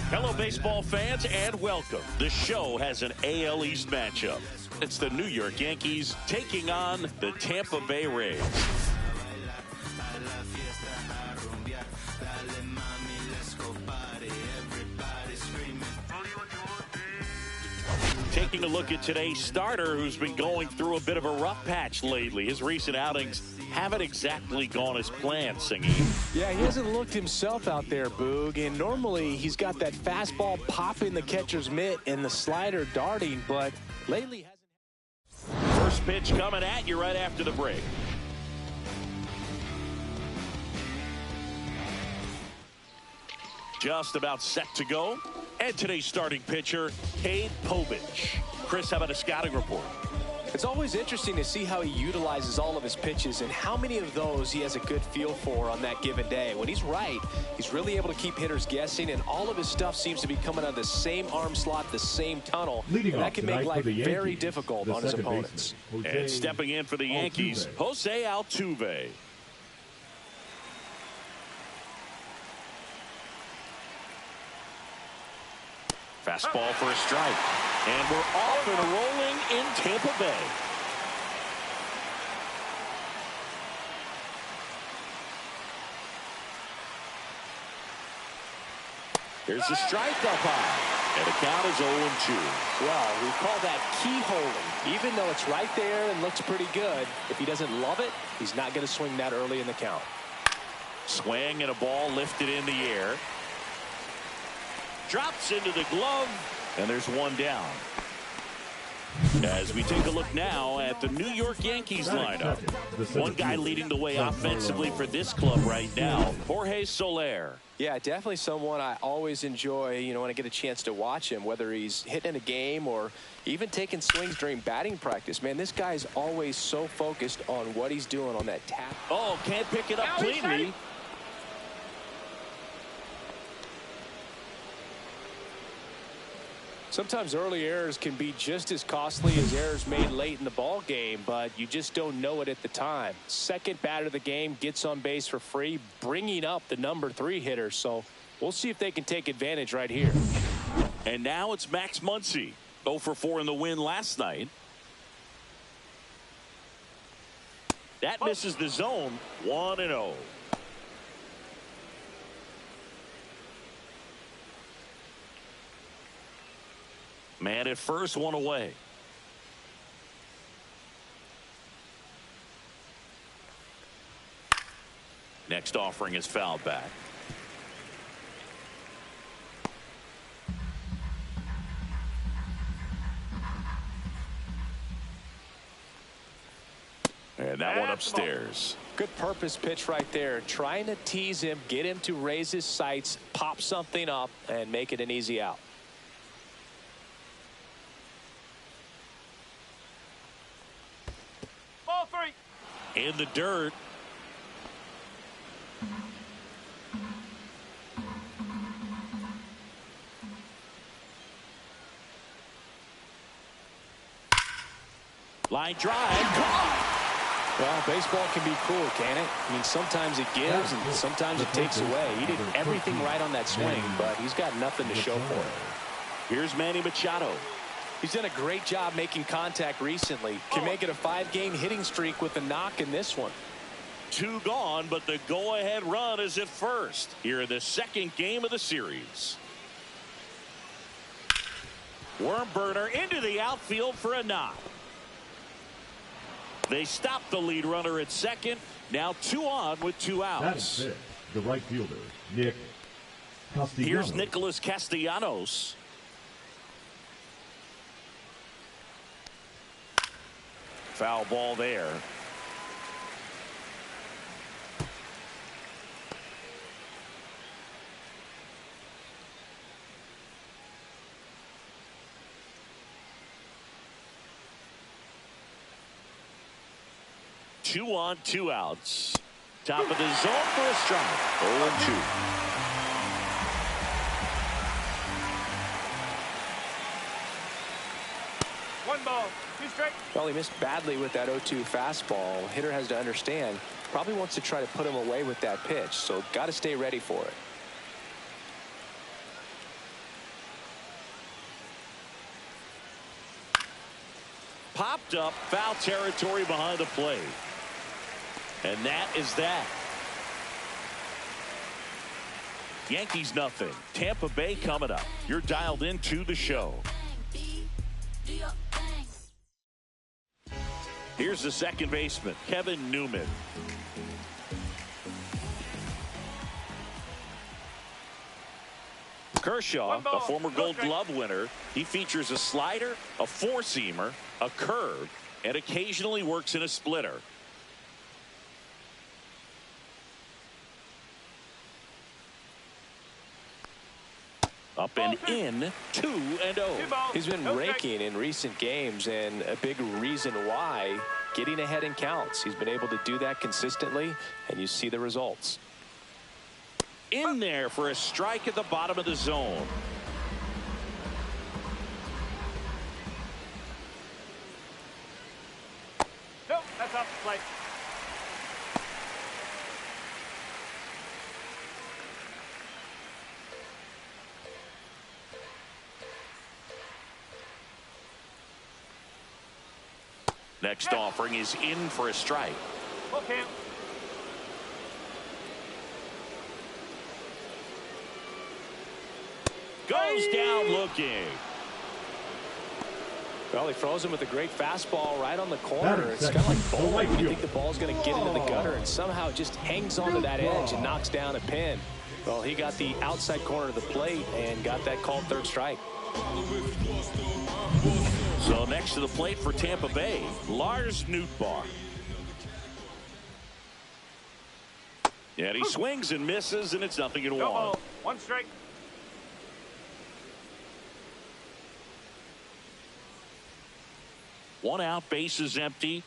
Hello, baseball fans, and welcome. The show has an AL East matchup. It's the New York Yankees taking on the Tampa Bay Rays. Taking a look at today's starter, who's been going through a bit of a rough patch lately. His recent outings haven't exactly gone as planned, Singy. Yeah, he hasn't looked himself out there, Boog, and normally he's got that fastball popping the catcher's mitt and the slider darting, but lately hasn't. First pitch coming at you right after the break. Just about set to go. And today's starting pitcher, Cade Povich. Chris, how about a scouting report? It's always interesting to see how he utilizes all of his pitches and how many of those he has a good feel for on that given day. When he's right, he's really able to keep hitters guessing, and all of his stuff seems to be coming out of the same arm slot, the same tunnel. And that can make life very difficult on his opponents. And stepping in for the Yankees, Jose Altuve. Fastball for a strike. And we're off and rolling in Tampa Bay. Here's the strike up high. And the count is 0-2. Well, we call that keyholing. Even though it's right there and looks pretty good, if he doesn't love it, he's not going to swing that early in the count. Swing and a ball lifted in the air. Drops into the glove, and there's one down. As we take a look now at the New York Yankees lineup. One guy leading the way offensively for this club right now, Jorge Soler. Yeah, definitely someone I always enjoy, when I get a chance to watch him, whether he's hitting in a game or even taking swings during batting practice. Man, this guy's always so focused on what he's doing on that tap. Oh, can't pick it up cleanly. Sometimes early errors can be just as costly as errors made late in the ball game, but you just don't know it at the time. Second batter of the game gets on base for free, bringing up the number 3 hitter. So we'll see if they can take advantage right here. And now it's Max Muncy, 0 for 4 in the win last night. That misses the zone, 1-0. Man at first, one away. Next offering is fouled back. And that one upstairs. Good purpose pitch right there. Trying to tease him, get him to raise his sights, pop something up, and make it an easy out. In the dirt. Line drive. Well, baseball can be cruel, can it? I mean, sometimes it gives and sometimes it takes away. He did everything right on that swing, but he's got nothing to show for it. Here's Manny Machado. He's done a great job making contact recently. Can make it a 5-game hitting streak with a knock in this one. 2 gone, but the go-ahead run is at first here in the second game of the series. Worm burner into the outfield for a knock. They stop the lead runner at second. Now 2 on with 2 outs. That is the right fielder, Nick Castellanos. Here's Nicholas Castellanos. Foul ball there. Two on, 2 outs. Top of the zone for a strike. 0-2. Well, he missed badly with that 0-2 fastball. Hitter has to understand, probably wants to try to put him away with that pitch, so got to stay ready for it. Popped up, foul territory behind the plate. And that is that. Yankees nothing. Tampa Bay coming up. You're dialed into the show. Here's the second baseman, Kevin Newman. Kershaw, a former Gold Glove winner, he features a slider, a four-seamer, a curve, and occasionally works in a splitter. Up and in, 2-0. He's been raking in recent games, and a big reason why, getting ahead in counts. He's been able to do that consistently, and you see the results. In there for a strike at the bottom of the zone. Nope, that's off the plate. Next offering is in for a strike. Okay. Goes down looking. Well, he throws him with a great fastball right on the corner. It's kind of like bowling. You think the ball's going to get into the gutter, and somehow it just hangs onto that edge and knocks down a pin. Well, he got the outside corner of the plate and got that called third strike. So next to the plate for Tampa Bay, Lars Nootbaar. And he swings and misses, and it's 0-1. One strike. One out, base is empty.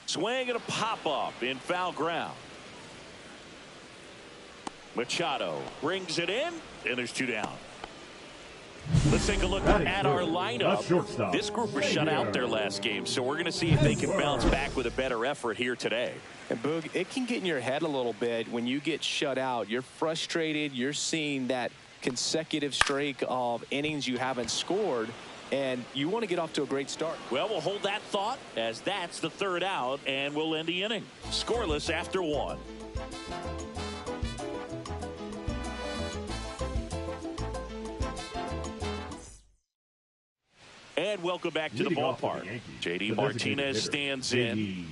Swing and a pop-up in foul ground. Machado brings it in, and there's two down. Let's take a look at our lineup. This group was shut out their last game, so we're going to see if they can bounce back with a better effort here today. And Boog, it can get in your head a little bit when you get shut out. You're frustrated. You're seeing that consecutive streak of innings you haven't scored, and you want to get off to a great start. Well, we'll hold that thought as that's the third out, and we'll end the inning. Scoreless after one. And welcome back to the ballpark. J.D. Martinez stands in.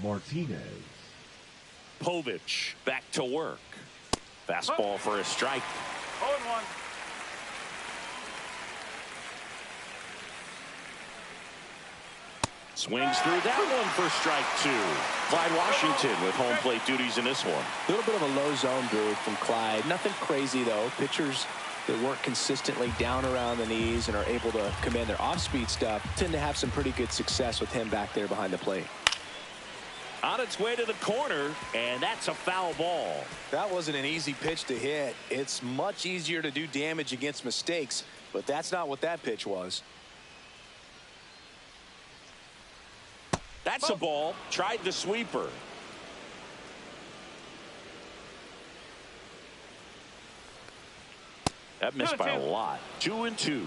Martinez. Povich back to work. Fastball for a strike. 0-1. Swings through that one for strike two. Clyde Washington with home plate duties in this one. A little bit of a low zone, Boog, from Clyde. Nothing crazy, though. Pitchers that work consistently down around the knees and are able to command their off-speed stuff tend to have some pretty good success with him back there behind the plate. On its way to the corner, and that's a foul ball. That wasn't an easy pitch to hit. It's much easier to do damage against mistakes, but that's not what that pitch was. That's a ball. Tried the sweeper. That missed by a lot. 2-2.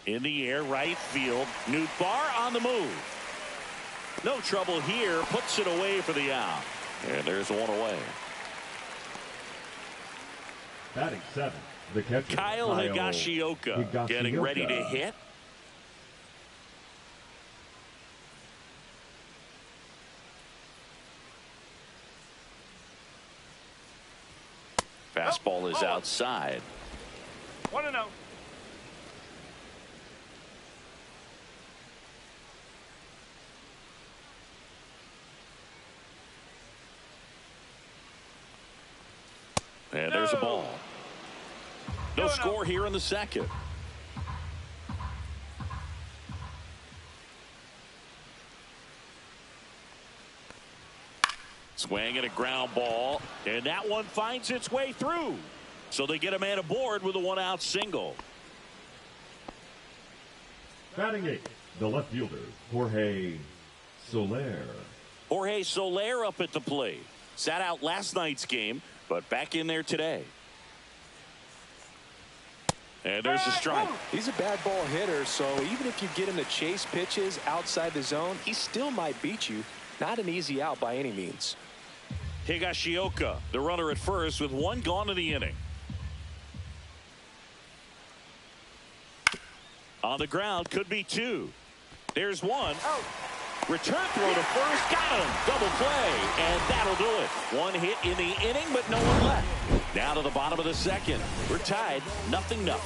In the air, right field. Nootbaar on the move. No trouble here. Puts it away for the out. And there's one away. Batting seventh, the catcher, Kyle Higashioka getting ready to hit. Fastball is outside. 1-0. And there's a ball. No score here in the second. Swing and a ground ball, and that one finds its way through. So they get a man aboard with a one-out single. Batting eighth, the left fielder, Jorge Soler. Jorge Soler up at the plate. Sat out last night's game, but back in there today. And there's a strike. He's a bad ball hitter, so even if you get him to chase pitches outside the zone, he still might beat you. Not an easy out by any means. Higashioka, the runner at first with one gone in the inning. On the ground, could be two. There's one. Return throw to first, got him. Double play, and that'll do it. One hit in the inning, but no one left. Now to the bottom of the second. We're tied, 0-0.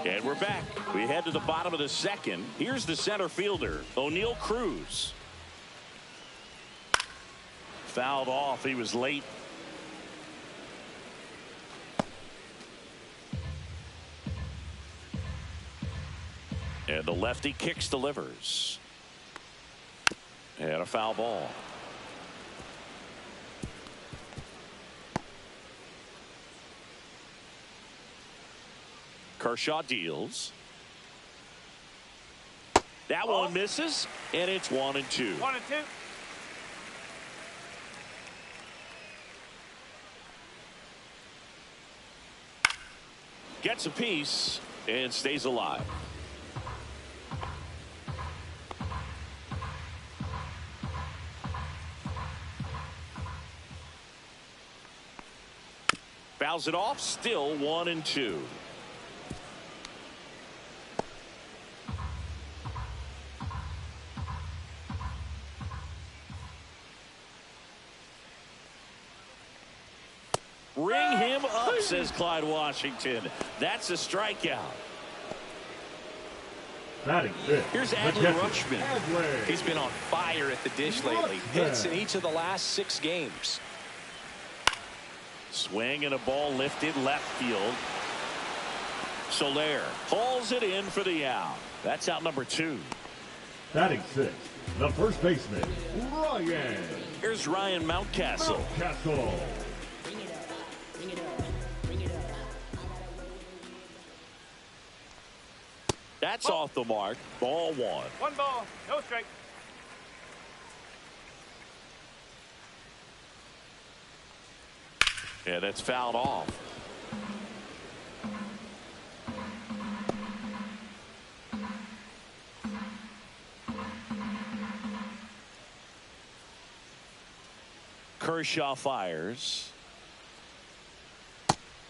And we're back. We head to the bottom of the second. Here's the center fielder, O'Neal Cruz. Fouled off. He was late. And the lefty kicks, delivers. And a foul ball. Kershaw deals. That one misses, and it's 1-2. 1-2. Gets a piece and stays alive. Fouls it off, still 1-2. Ring him up, says Clyde Washington. That's a strikeout. Here's Adley Rutschman. He's been on fire at the dish lately. Hits in each of the last 6 games. Swing and a ball lifted left field. Soler hauls it in for the out. That's out number 2. Batting 6, the first baseman, Ryan. Here's Ryan Mountcastle. That's off the mark. Ball 1. 1 ball, no strike. Yeah, that's fouled off. Kershaw fires.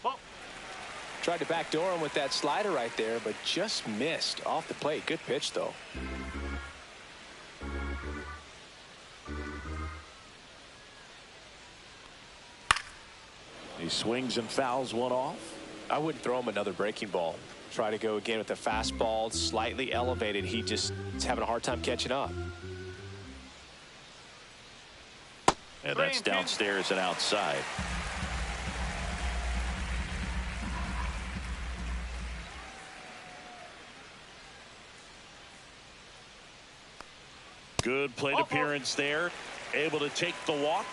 Ball. Tried to backdoor him with that slider right there, but just missed off the plate. Good pitch, though. He swings and fouls one off. I wouldn't throw him another breaking ball. Try to go again with the fastball, slightly elevated. He just is having a hard time catching up. And that's downstairs and outside. Good plate appearance there. Able to take the walk.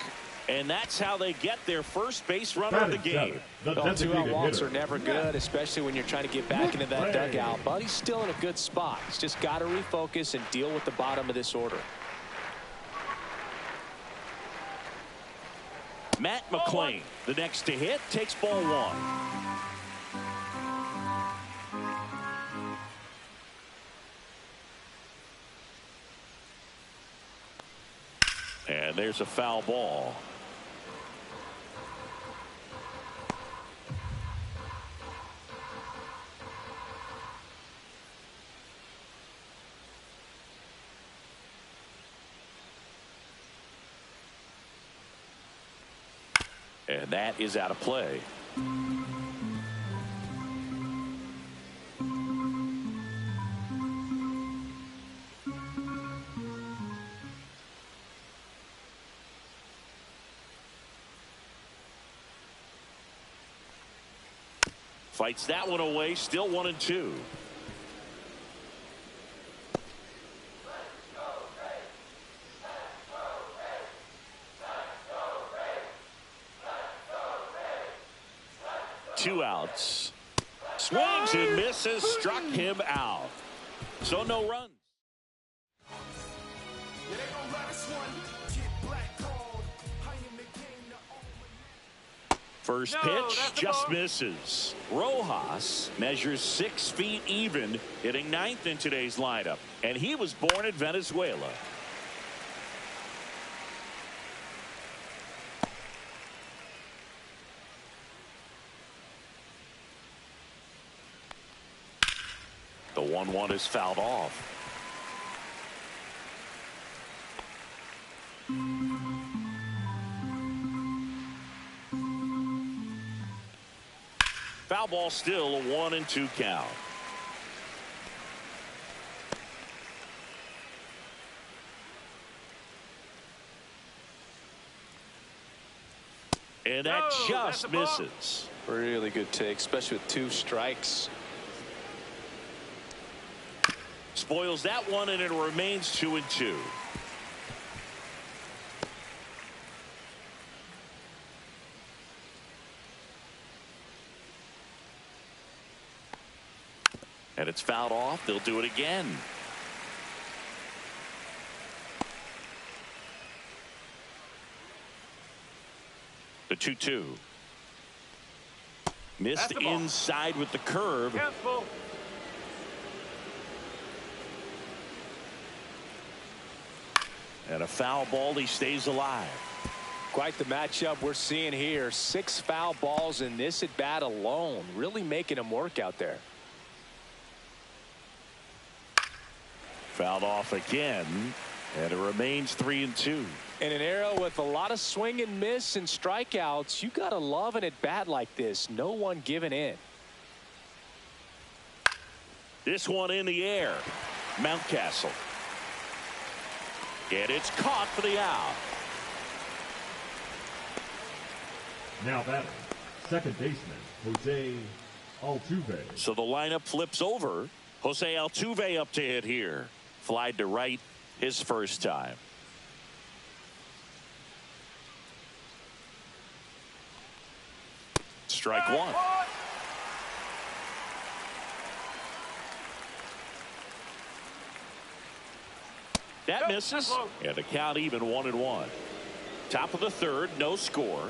And that's how they get their first base runner of the game. Well, 2-out walks are never good, especially when you're trying to get back into that dugout. But he's still in a good spot. He's just got to refocus and deal with the bottom of this order. Matt McClain, the next to hit, takes ball 1. And there's a foul ball. And that is out of play. Fights that one away, still 1-2. 2 outs. Swings and misses, struck him out. So no runs. First pitch just misses. Rojas measures 6 feet even, hitting 9th in today's lineup. And he was born in Venezuela. The 1-1 is fouled off. Foul ball, still a 1-2 count. And that just misses. Really good take, especially with 2 strikes. Spoils that one, and it remains 2-2. And it's fouled off. They'll do it again. The 2-2. Missed inside with the curve. Careful. And a foul ball. He stays alive. Quite the matchup we're seeing here. 6 foul balls in this at bat alone. Really making him work out there. Fouled off again, and it remains 3-2. In an era with a lot of swing and miss and strikeouts, you gotta love an at bat like this. No one giving in. This one in the air. Mountcastle. And it's caught for the out. Now batting, second baseman, Jose Altuve. So the lineup flips over. Jose Altuve up to hit here. Flied to right his first time. Strike one. That misses. And the count even 1-1. Top of the third, no score.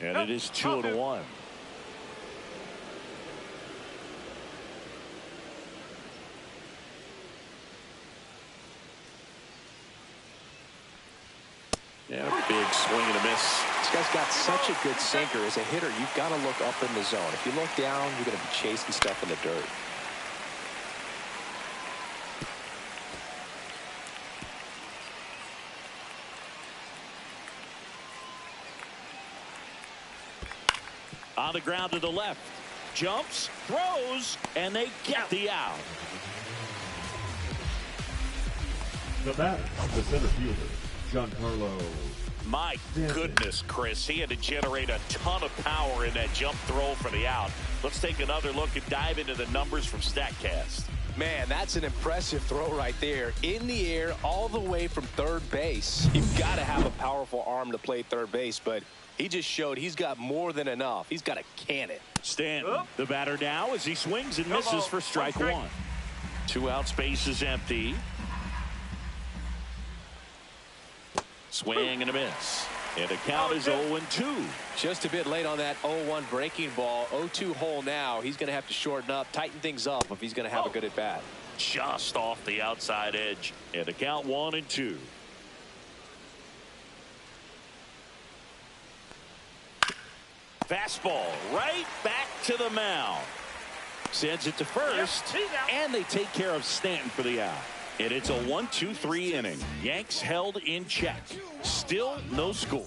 And it is 2-1. Yeah, big swing and a miss. This guy's got such a good sinker. As a hitter, you've got to look up in the zone. If you look down, you're going to be chasing stuff in the dirt. On the ground to the left. Jumps, throws, and they get the out. The batter, the center fielder, Giancarlo. My goodness, Chris. He had to generate a ton of power in that jump throw for the out. Let's take another look and dive into the numbers from StatCast. Man, that's an impressive throw right there. In the air, all the way from third base. You've got to have a powerful arm to play third base, but he just showed he's got more than enough. He's got a cannon. Stanton, the batter now, as he swings and misses for strike one. 2 out, space is empty. Swing and a miss. And the count is 0-2. Just a bit late on that 0-1 breaking ball. 0-2 hole now. He's going to have to shorten up, tighten things up if he's going to have a good at bat. Just off the outside edge. And the count 1-2. Fastball right back to the mound. Sends it to first. And they take care of Stanton for the out. And it's a 1-2-3 inning. Yanks held in check. Still no score.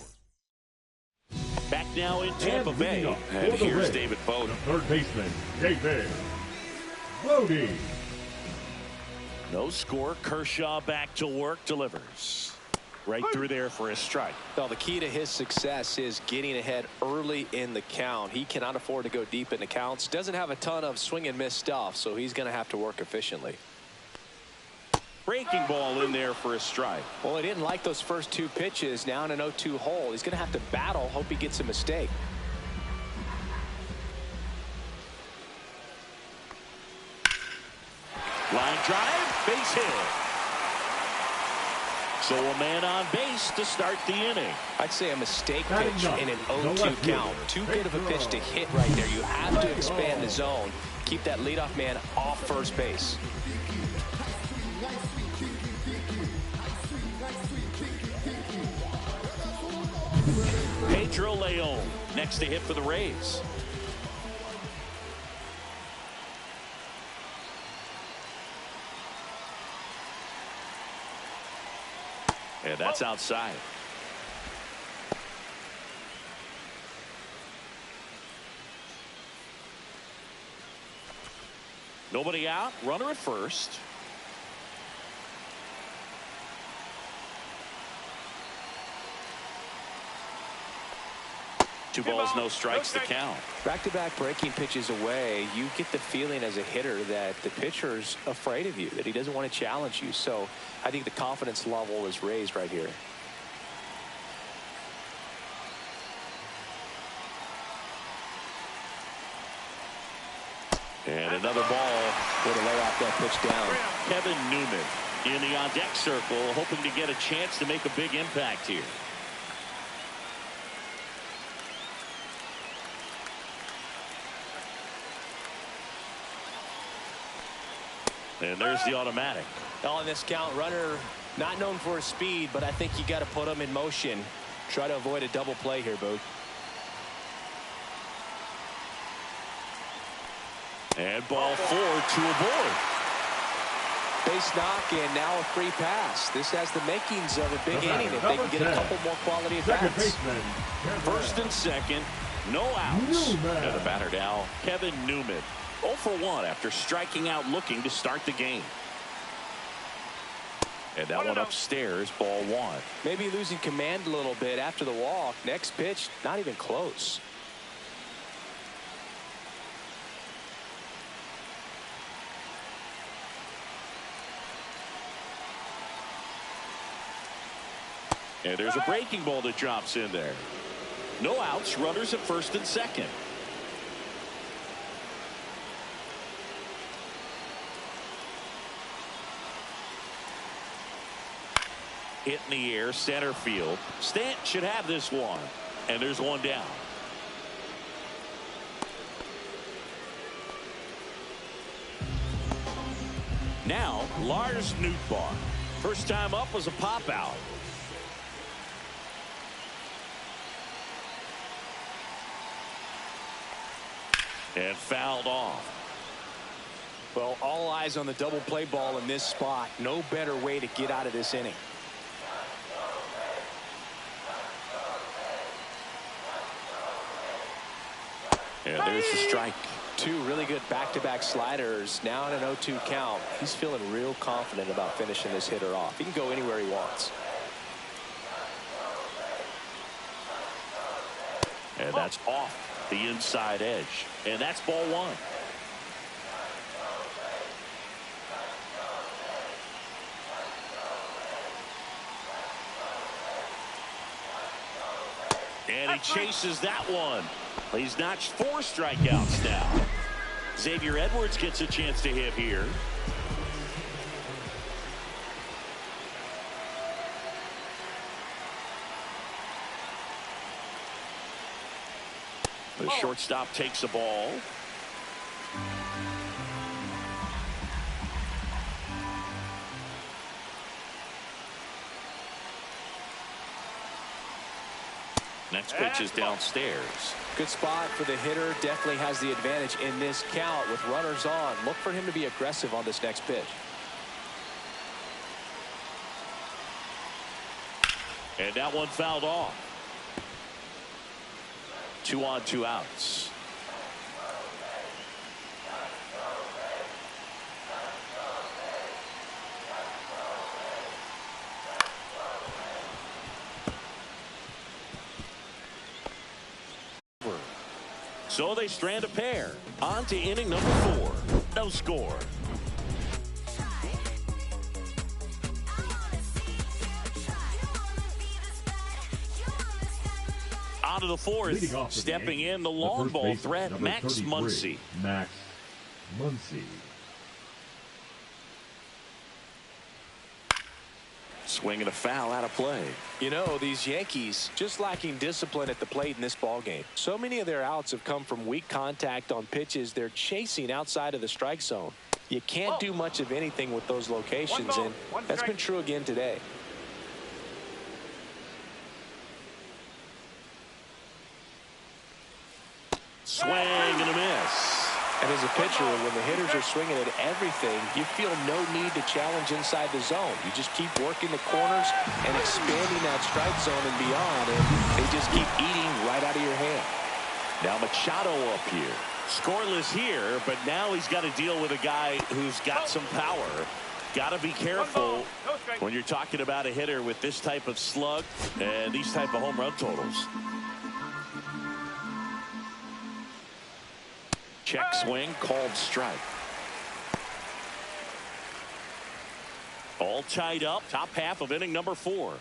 Back now in Tampa Bay. And here's David Bote. Third baseman, David Bote. No score. Kershaw back to work. Delivers. Right through there for a strike. Well, the key to his success is getting ahead early in the count. He cannot afford to go deep in the counts. Doesn't have a ton of swing and miss stuff, so he's going to have to work efficiently. Breaking ball in there for a strike. Well, he didn't like those first two pitches. Now in an 0-2 hole. He's going to have to battle. Hope he gets a mistake. Line drive, base hit. So a man on base to start the inning. I'd say a mistake pitch in an 0-2 count. Too good of a pitch to hit right there. You have to expand the zone. Keep that leadoff man off first base. Pedro Leon next to hit for the Rays. And that's outside. Nobody out. Runner at first. Two balls, no strikes to count. Back-to-back breaking pitches away, you get the feeling as a hitter that the pitcher's afraid of you, that he doesn't want to challenge you. So I think the confidence level is raised right here. And another ball. Way to lay off that pitch down. Kevin Newman in the on-deck circle, hoping to get a chance to make a big impact here. And there's the automatic. On this count, runner not known for his speed, but I think you got to put him in motion. Try to avoid a double play here, Boog. And ball 4, 2 aboard. Base knock and now a free pass. This has the makings of a big inning if they can get a couple more quality at bats. First and second, no outs. And the batter now, Kevin Newman. 0 for 1 after striking out looking to start the game. And that one upstairs, ball 1. Maybe losing command a little bit after the walk. Next pitch, not even close. And there's a breaking ball that drops in there. No outs, runners at first and second. Hit in the air, center field. Stanton should have this one. And there's one down. Now, Lars Nootbaar. First time up was a pop out. And fouled off. Well, all eyes on the double play ball in this spot. No better way to get out of this inning. And there's the strike. Two really good back-to-back sliders. Now in an 0-2 count. He's feeling real confident about finishing this hitter off. He can go anywhere he wants. And that's off the inside edge. And that's ball 1. And he chases that one. He's notched 4 strikeouts now. Xavier Edwards gets a chance to hit here. The shortstop takes the ball. Next pitch is downstairs. Good spot for the hitter. Definitely has the advantage in this count with runners on. Look for him to be aggressive on this next pitch. And that one fouled off. 2 on, 2 outs. So they strand a pair. On to inning number 4. No score. Bottom of the fourth, stepping in the long ball threat, Max Muncy. Max Muncy. Swing and a foul out of play. You know, these Yankees just lacking discipline at the plate in this ball game. So many of their outs have come from weak contact on pitches they're chasing outside of the strike zone. You can't do much of anything with those locations, and that's been true again today. Swing and a miss. And as a pitcher, when the hitters are swinging at everything, you feel no need to challenge inside the zone. You just keep working the corners and expanding that strike zone and beyond, and they just keep eating right out of your hand. Now Machado up here. Scoreless here, but now he's got to deal with a guy who's got some power. Got to be careful when you're talking about a hitter with this type of slug and these type of home run totals. Check swing, called strike. All tied up, top half of inning number 4.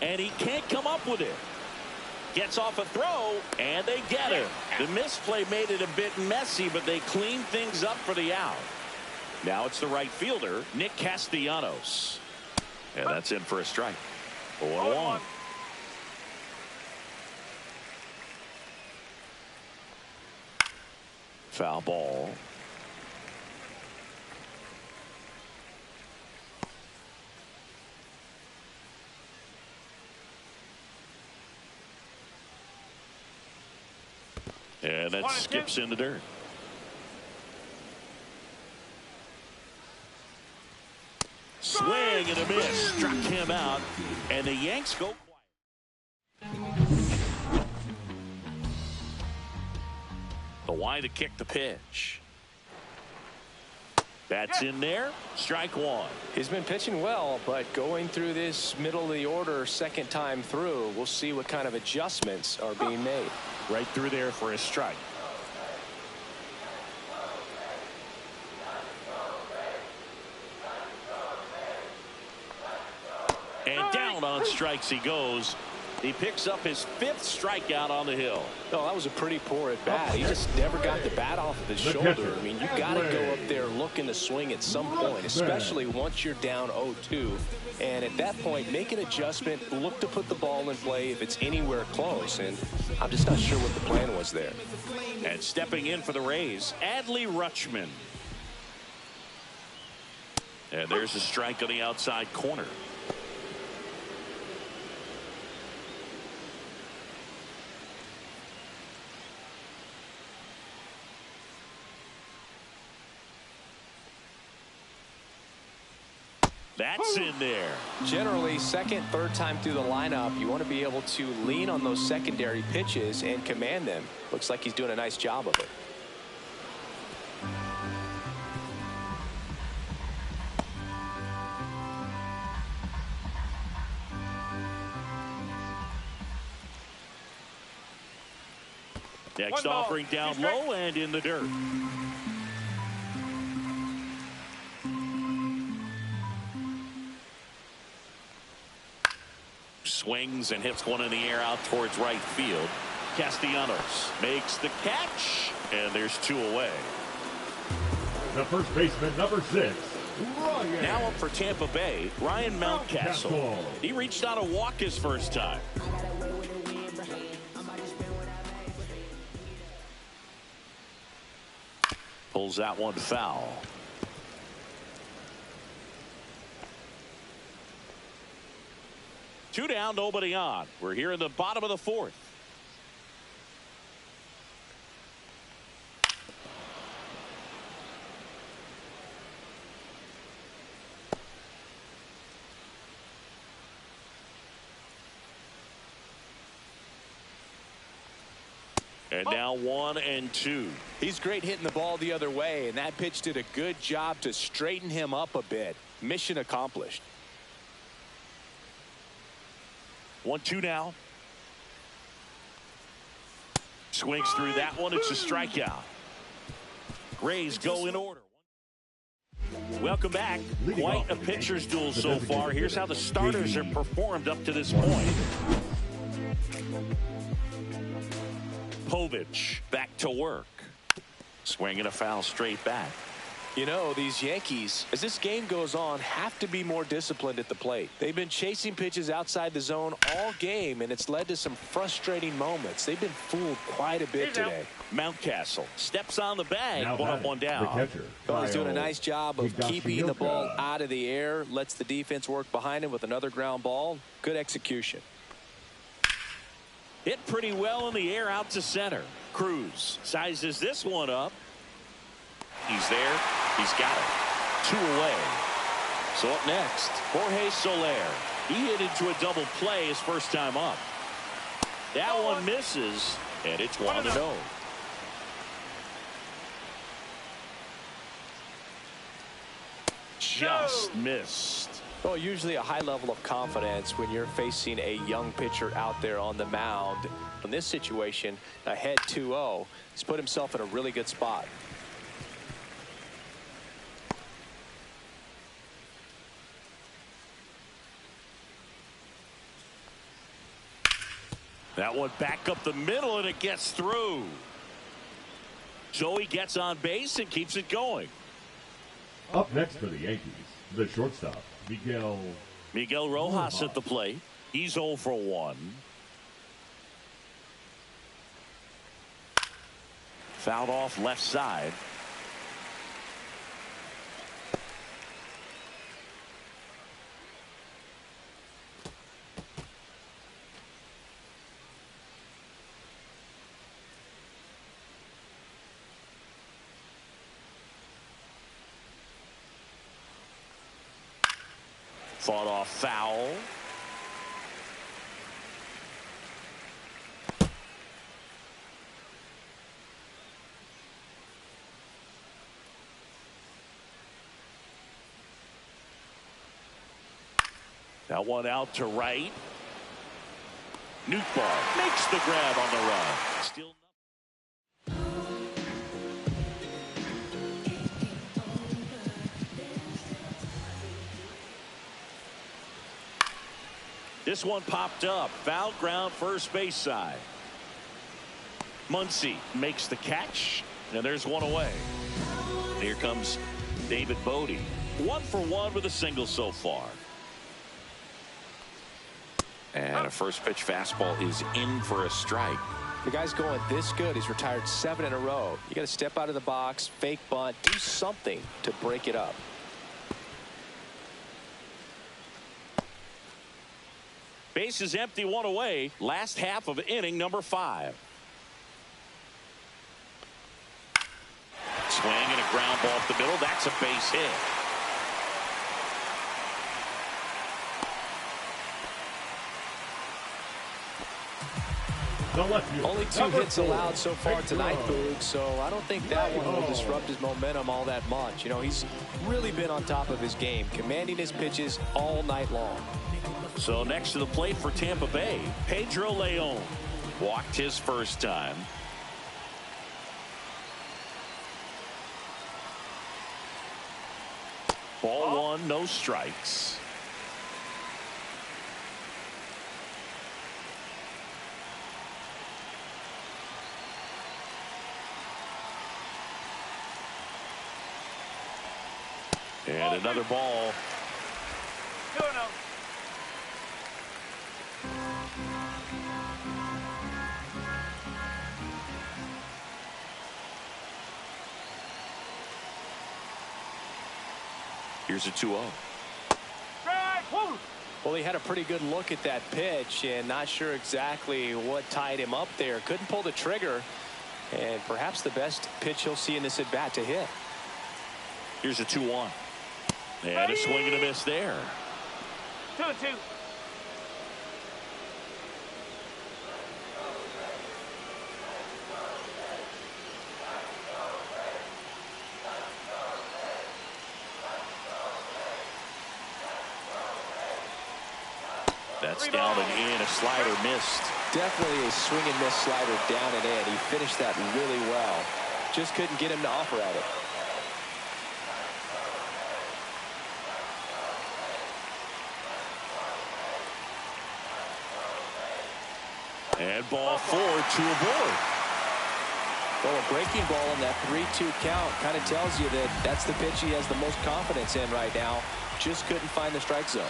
And he can't come up with it. Gets off a throw, and they get him. The misplay made it a bit messy, but they cleaned things up for the out. Now it's the right fielder, Nick Castellanos. And that's in for a strike. 0-1. Foul ball. And that skips in the dirt. Swing and a miss. Struck him out. And the Yanks go quiet. The wide to kick the pitch. That's in there. Strike one. He's been pitching well, but going through this middle of the order second time through, we'll see what kind of adjustments are being made. Right through there for a strike. And down on strikes he goes. He picks up his 5th strikeout on the hill. Oh, that was a pretty poor at bat. He just never got the bat off of his shoulder. I mean, you got to go up there looking to swing at some point, especially once you're down 0-2. And at that point, make an adjustment, look to put the ball in play if it's anywhere close. And I'm just not sure what the plan was there. And stepping in for the Rays, Adley Rutschman. And there's a strike on the outside corner. That's in there. Generally, second, third time through the lineup, you want to be able to lean on those secondary pitches and command them. Looks like he's doing a nice job of it. Next offering down low and in the dirt. Swings and hits one in the air out towards right field. Castellanos makes the catch, and there's 2 away. The first baseman, number 6, Ryan. Now up for Tampa Bay, Ryan Mountcastle. He reached out a walk his first time. Pulls that one foul. Two down, nobody on. We're here in the bottom of the 4th. And now 1-2. He's great hitting the ball the other way, and that pitch did a good job to straighten him up a bit. Mission accomplished. 1-2 now. Swings through that one. It's a strikeout. Rays go in order. Welcome back. Quite a pitcher's duel so far. Here's how the starters have performed up to this point. Povich back to work. Swinging a foul straight back. You know, these Yankees, as this game goes on, have to be more disciplined at the plate. They've been chasing pitches outside the zone all game, and it's led to some frustrating moments. They've been fooled quite a bit today. Mountcastle steps on the bag. Now One up, one down. Well, he's doing a nice job of keeping the ball out of the air. Lets the defense work behind him with another ground ball. Good execution. Hit pretty well in the air out to center. Cruz sizes this one up. He's there. He's got it. 2 away. So up next, Jorge Soler. He hit into a double play his first time up. That one misses, and it's 1-0. Just missed. Well, usually a high level of confidence when you're facing a young pitcher out there on the mound. In this situation, ahead 2-0, he's put himself in a really good spot. That one back up the middle, and it gets through. Joey gets on base and keeps it going. Up next for the Yankees, the shortstop, Miguel Rojas at the plate. He's 0 for 1. Fouled off left side. Fought off foul. That one out to right. Nootbaar makes the grab on the run. Still. This one popped up. Foul ground, first base side. Muncy makes the catch, and there's one away. Here comes David Bodie. 1 for 1 with a single so far. And a first pitch fastball is in for a strike. The guy's going this good. He's retired 7 in a row. You got to step out of the box, fake bunt, do something to break it up. Base is empty, 1 away. Last half of inning number 5. Swing and a ground ball up the middle. That's a base hit. Only 2 hits allowed so far tonight, Boog, so I don't think that one will disrupt his momentum all that much. You know, he's really been on top of his game, commanding his pitches all night long. So next to the plate for Tampa Bay, Pedro Leon walked his first time. Ball 1, no strikes. And another ball. 2-0. Here's a 2-0. Well, he had a pretty good look at that pitch and not sure exactly what tied him up there. Couldn't pull the trigger, and perhaps the best pitch he'll see in this at bat to hit. Here's a 2-1. And a swing and a miss there. 2-2. That's down and in. A slider missed. Definitely a swing and miss slider down and in. He finished that really well. Just couldn't get him to offer at it. And ball 4, 2 aboard. Well, a breaking ball in that 3-2 count kind of tells you that that's the pitch he has the most confidence in right now. Just couldn't find the strike zone.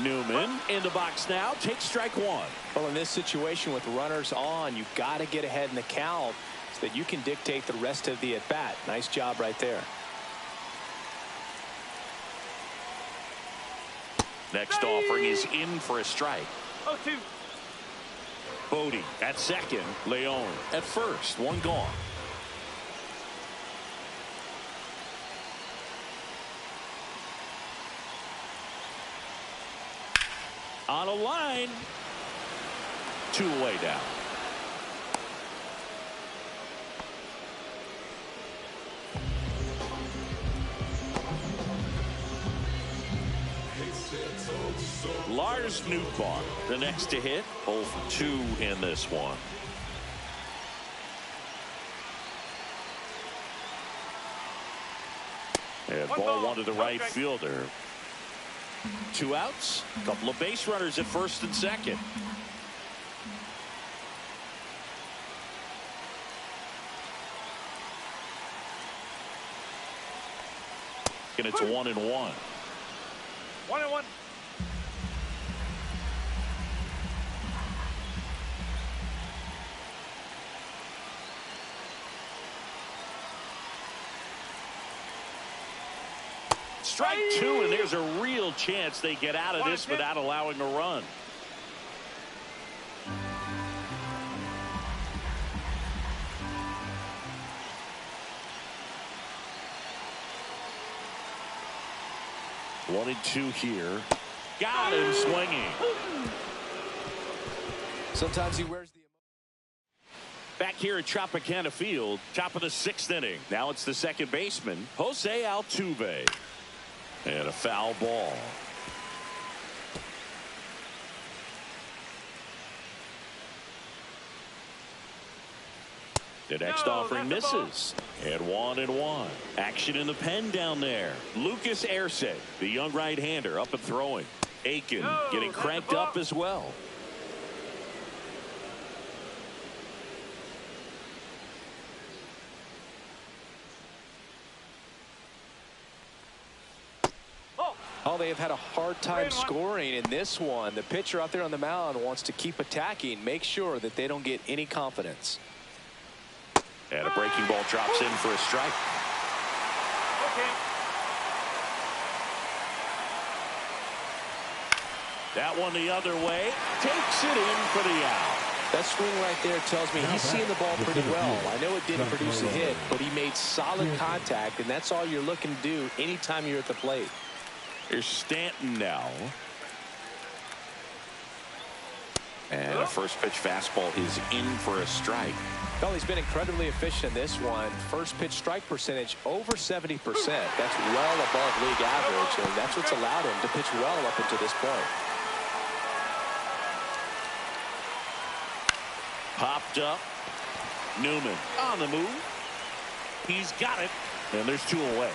Newman in the box now, takes strike 1. Well, in this situation with runners on, you've got to get ahead in the count so that you can dictate the rest of the at-bat. Nice job right there. Next offering is in for a strike. 0-2. Bodie at second. Leon at first. One gone. On a line. 2 away down. Lars Nootbaar, the next to hit, 0 for 2 in this one. And ball 1 to the right fielder. 2 outs, a couple of base runners at first and second. And it's 1-1. 1-1. Strike 2, and there's a real chance they get out of this without allowing a run. One and 2 here. Got him swinging. Sometimes he wears the... Back here at Tropicana Field, top of the 6th inning. Now it's the second baseman, Jose Altuve. And a foul ball. The next offering misses. And 1-1. Action in the pen down there. Lucas Erce, the young right-hander, up and throwing. Aiken getting cranked up as well. Oh, they have had a hard time scoring in this one. The pitcher out there on the mound wants to keep attacking, make sure that they don't get any confidence. And a breaking ball drops in for a strike. Okay. That one the other way. Takes it in for the out. That swing right there tells me he's seeing the ball pretty well. I know it didn't produce a hit, but he made solid contact, and that's all you're looking to do anytime you're at the plate. Here's Stanton now. And a first pitch fastball is in for a strike. Well, he's been incredibly efficient in this one. First pitch strike percentage over 70%. That's well above league average, and that's what's allowed him to pitch well up until this point. Popped up. Newman on the move. He's got it. And there's 2 away.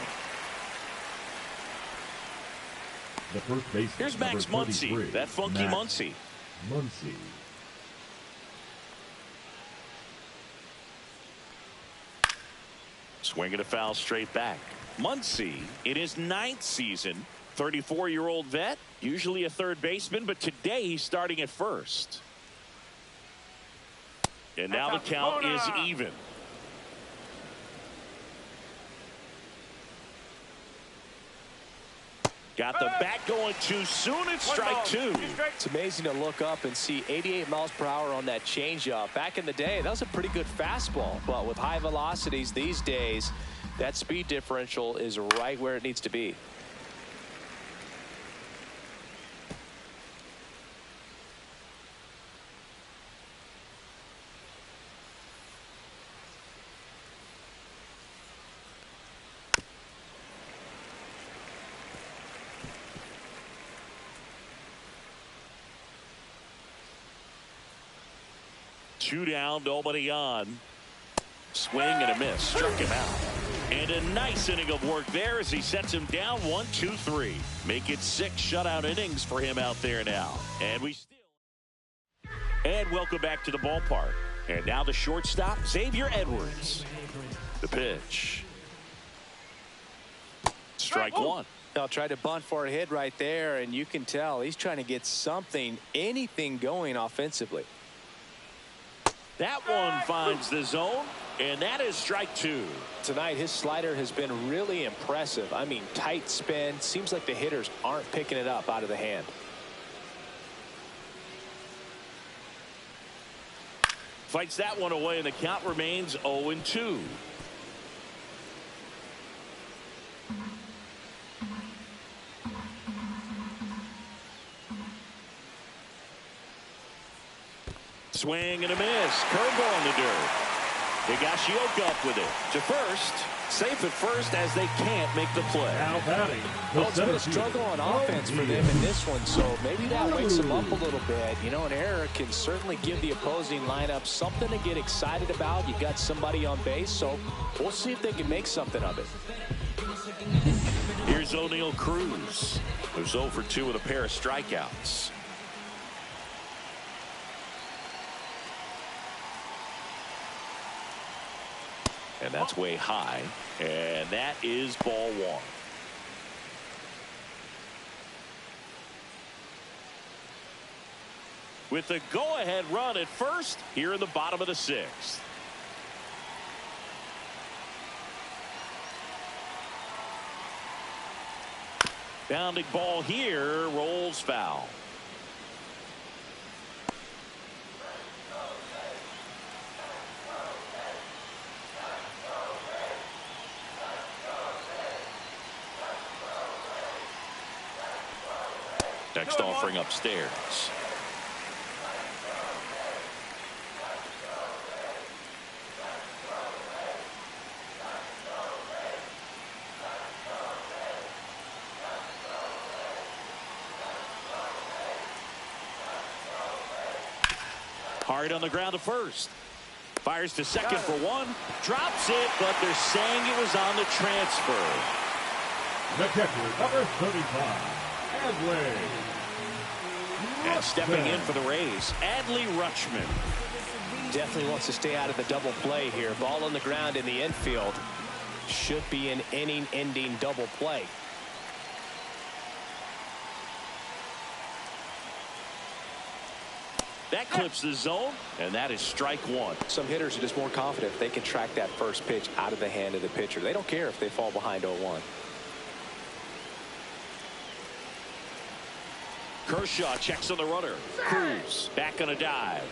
The first base. Here's Max Muncy. That funky Muncy. Swinging a foul straight back. Muncy in his 9th season. 34-year-old vet. Usually a third baseman, but today he's starting at first. And now the count is even. Got the bat going too soon. It's strike 2. It's amazing to look up and see 88 miles per hour on that changeup. Back in the day, that was a pretty good fastball. But with high velocities these days, that speed differential is right where it needs to be. Two down, nobody on. Swing and a miss. Struck him out. And a nice inning of work there as he sets him down 1-2-3. Make it 6 shutout innings for him out there now. And welcome back to the ballpark. And now the shortstop, Xavier Edwards. The pitch. Strike one. I'll try to bunt for a hit right there, and you can tell he's trying to get something, anything going offensively. That one finds the zone, and that is strike two. Tonight, his slider has been really impressive. I mean, tight spin. Seems like the hitters aren't picking it up out of the hand. Fights that one away, and the count remains 0-2. Swing and a miss. Curveball in the dirt. Higashioka up with it. To first. Safe at first as they can't make the play. Now batting. Well, it's been a struggle on offense for them in this one, so maybe that wakes them up a little bit. You know, an error can certainly give the opposing lineup something to get excited about. You got somebody on base, so we'll see if they can make something of it. Here's O'Neal Cruz, who's 0 for 2 with a pair of strikeouts. And that's way high. And that is ball one. With the go-ahead run at first here in the bottom of the 6th. Bounding ball here, rolls foul. Next offering upstairs. Hard on the ground to first. Fires to second for one. Drops it, but they're saying it was on the transfer. The catcher, number 35. And stepping in for the Rays, Adley Rutschman. Definitely wants to stay out of the double play here. Ball on the ground in the infield. Should be an inning-ending double play. That clips the zone, and that is strike one. Some hitters are just more confident they can track that first pitch out of the hand of the pitcher. They don't care if they fall behind 0-1. Kershaw checks on the runner. Cruz back on a dive.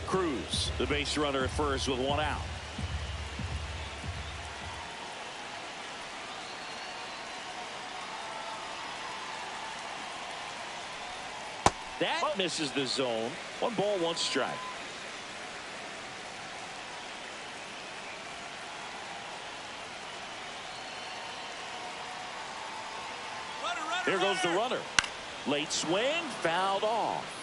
Cruz, the base runner at first with one out. That misses the zone. 1 ball, 1 strike. Here goes the runner. Late swing, fouled off.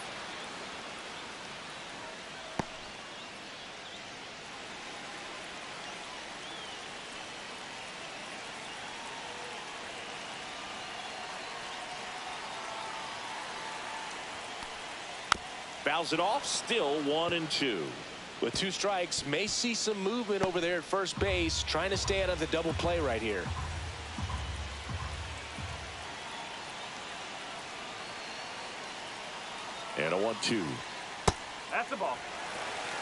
Fouls it off, still 1-2. With 2 strikes, may see some movement over there at first base, trying to stay out of the double play right here. And a 1-2. That's the ball.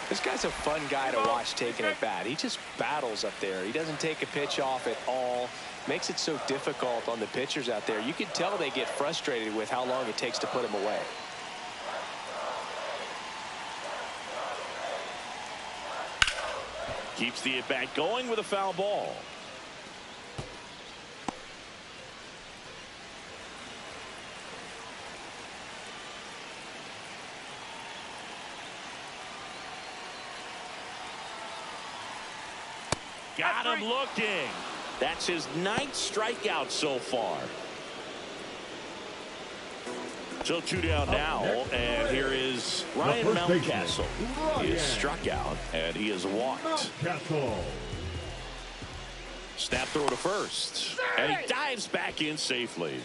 This guy's a fun guy to watch taking at bat. He just battles up there. He doesn't take a pitch off at all. Makes it so difficult on the pitchers out there. You can tell they get frustrated with how long it takes to put him away. Keeps the at-bat going with a foul ball. Got him looking. That's his 9th strikeout so far. So 2 down now, and here is Ryan Mountcastle. He is struck out, and he is walked. Snap throw to first, and he dives back in safely.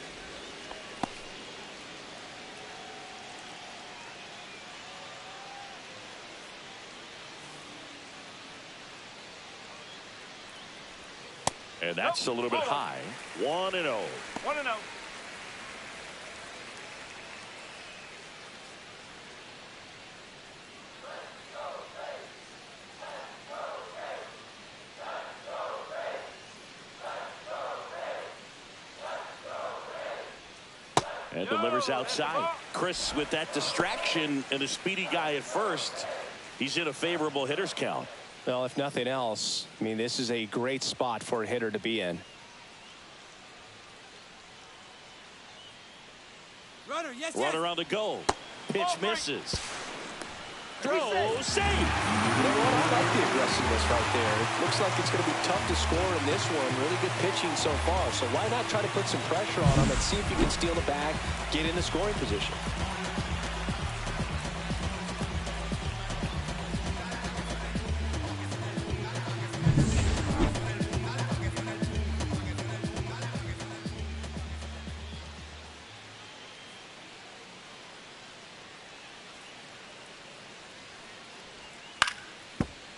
And that's a little bit high. 1-0. 1-0. And delivers outside. Chris, with that distraction and a speedy guy at first, he's in a favorable hitter's count. Well, if nothing else, I mean, this is a great spot for a hitter to be in. Runner on the go. Pitch misses. Throw, save. You know what? I like the aggressiveness right there. It looks like it's going to be tough to score in this one. Really good pitching so far. So why not try to put some pressure on him and see if you can steal the bag, get in the scoring position.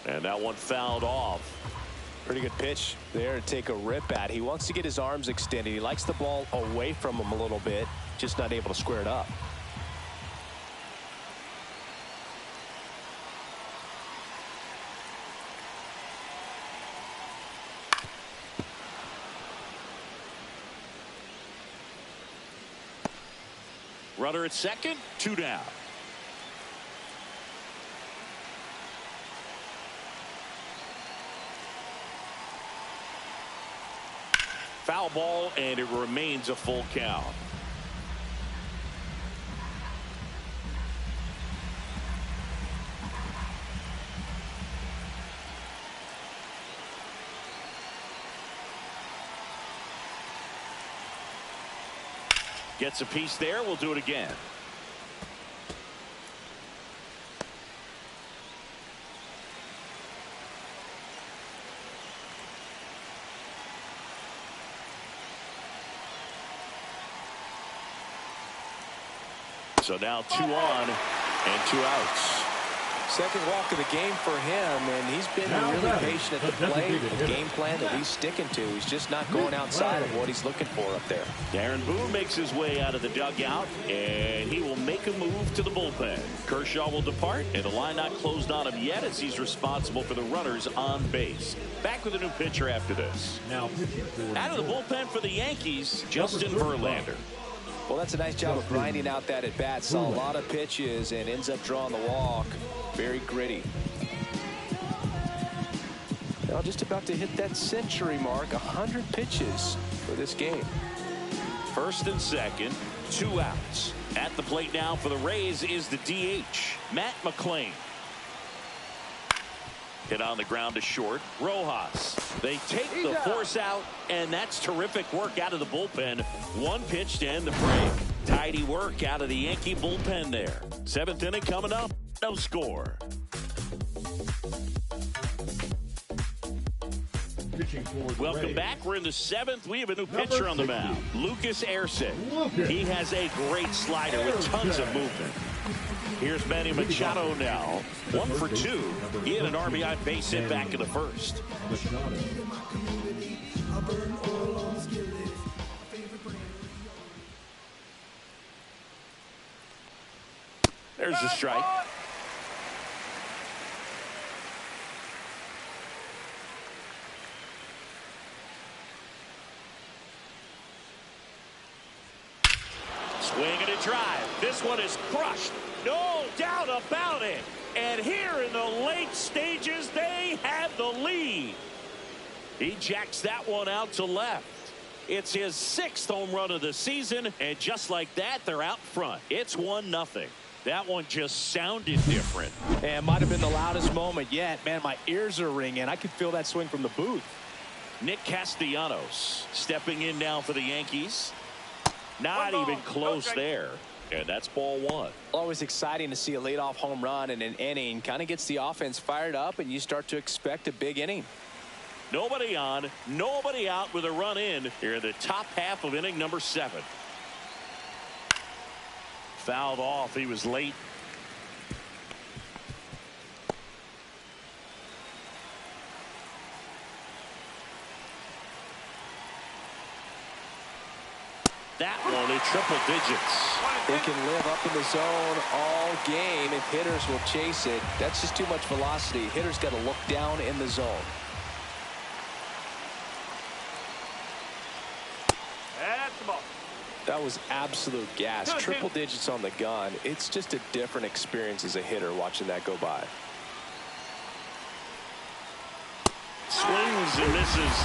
And that one fouled off. Pretty good pitch there to take a rip at. He wants to get his arms extended. He likes the ball away from him a little bit, just not able to square it up. Runner at second, 2 down. Foul ball, and it remains a full count. Gets a piece there. We'll do it again. So now 2 on and 2 outs. Second walk of the game for him, and he's been really patient at the plate. The game plan that he's sticking to. He's just not going outside of what he's looking for up there. Darren Boone makes his way out of the dugout, and he will make a move to the bullpen. Kershaw will depart, and the line not closed on him yet as he's responsible for the runners on base. Back with a new pitcher after this. Now pitching for out of the bullpen for the Yankees, Justin Verlander. Well, that's a nice job of grinding out that at bat. Saw a lot of pitches and ends up drawing the walk. Very gritty. Now just about to hit that century mark. 100 pitches for this game. First and second, 2 outs. At the plate now for the Rays is the DH, Matt McClain. Hit on the ground to short. Rojas. They take the force out, and that's terrific work out of the bullpen. 1 pitch to end the frame. Tidy work out of the Yankee bullpen there. 7th inning coming up. No score. Welcome back. We're in the 7th. We have a new pitcher on the mound. Lucas Erceg. He has a great slider with tons of movement. Here's Manny Machado now. 1 for 2. He had an RBI base hit back in the first. There's the strike. Swing and a drive. This one is crushed. No doubt about it. And here in the late stages, they have the lead. He jacks that one out to left. It's his 6th home run of the season, and just like that, they're out front. It's 1-0. That one just sounded different. And might have been the loudest moment yet. Man, my ears are ringing. I could feel that swing from the booth. Nick Castellanos stepping in now for the Yankees. Not even close there. And that's ball one. Always exciting to see a leadoff home run in an inning. Kind of gets the offense fired up, and you start to expect a big inning. Nobody on, nobody out with a run in here in the top half of inning number 7. Fouled off. He was late. That one in triple digits. They can live up in the zone all game if hitters will chase it. That's just too much velocity. Hitters got to look down in the zone. That's the ball. That was absolute gas. Triple digits on the gun. It's just a different experience as a hitter watching that go by. Swings and misses,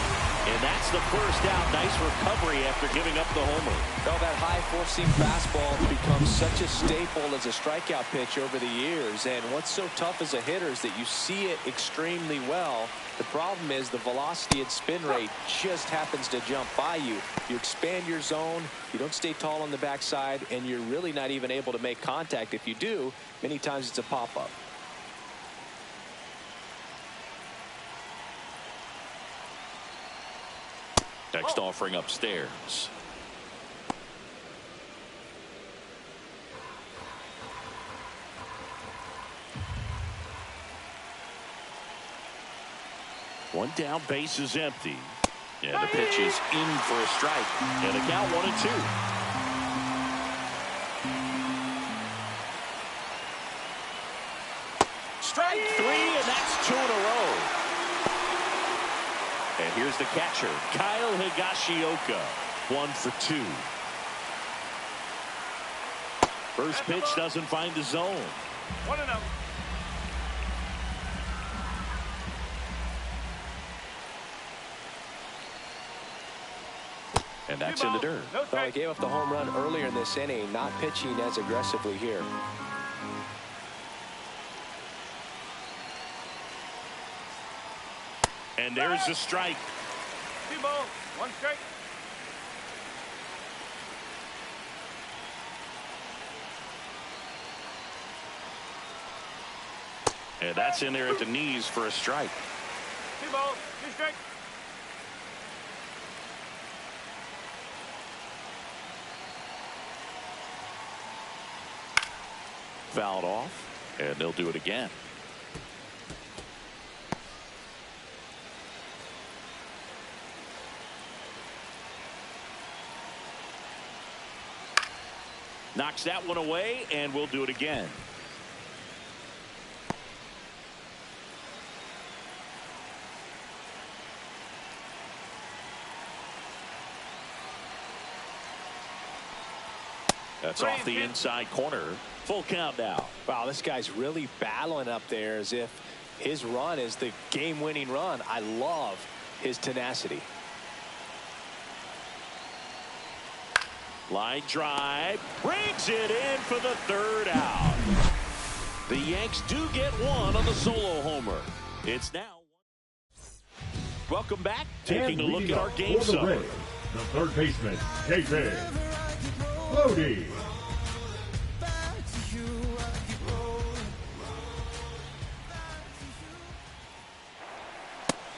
and that's the first out. Nice recovery after giving up the homer. Well, that high four-seam fastball has become such a staple as a strikeout pitch over the years, and what's so tough as a hitter is that you see it extremely well. The problem is the velocity and spin rate just happens to jump by you. You expand your zone, you don't stay tall on the backside, and you're really not even able to make contact. If you do, many times it's a pop-up. Next offering upstairs. One down, base is empty. And the pitch is in for a strike. And a count 1-2. Strike 3, and that's 2 in a row. And here's the catcher, Kyle Higashioka, 1 for 2. First pitch doesn't find the zone. 1-0. And that's in the dirt. Well, he gave up the home run earlier in this inning, not pitching as aggressively here. And there's the strike. 2 balls, 1 strike. And that's in there at the knees for a strike. 2 balls, 2 strikes. Fouled off, and they'll do it again. Knocks that one away, and we'll do it again. That's off the inside corner. Full count now. Wow, this guy's really battling up there as if his run is the game-winning run. I love his tenacity. Line drive, brings it in for the 3rd out. The Yanks do get one on the solo homer. It's now. Welcome back. Taking a look at our game summary. The third baseman, David Lodi.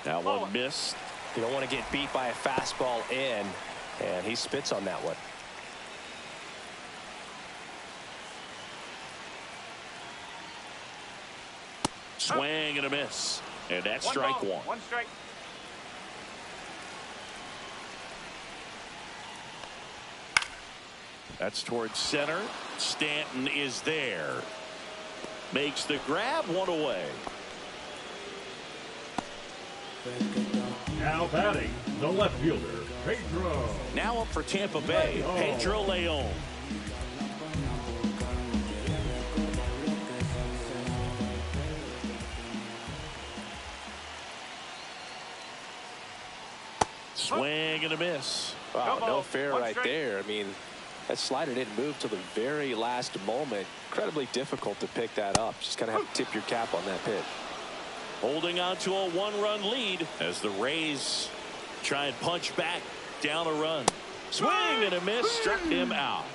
That one missed. You don't want to get beat by a fastball in, and he spits on that one. Swing and a miss. And that's strike 1. 1 strike. That's towards center. Stanton is there. Makes the grab, 1 away. Now batting, the left fielder, Pedro. Now up for Tampa Bay, Pedro Leon. Swing and a miss. Wow, no fair right there. I mean, that slider didn't move till the very last moment. Incredibly difficult to pick that up. Just kind of have to tip your cap on that pitch. Holding on to a 1-run lead as the Rays try and punch back down a run. Swing and a miss, struck him out.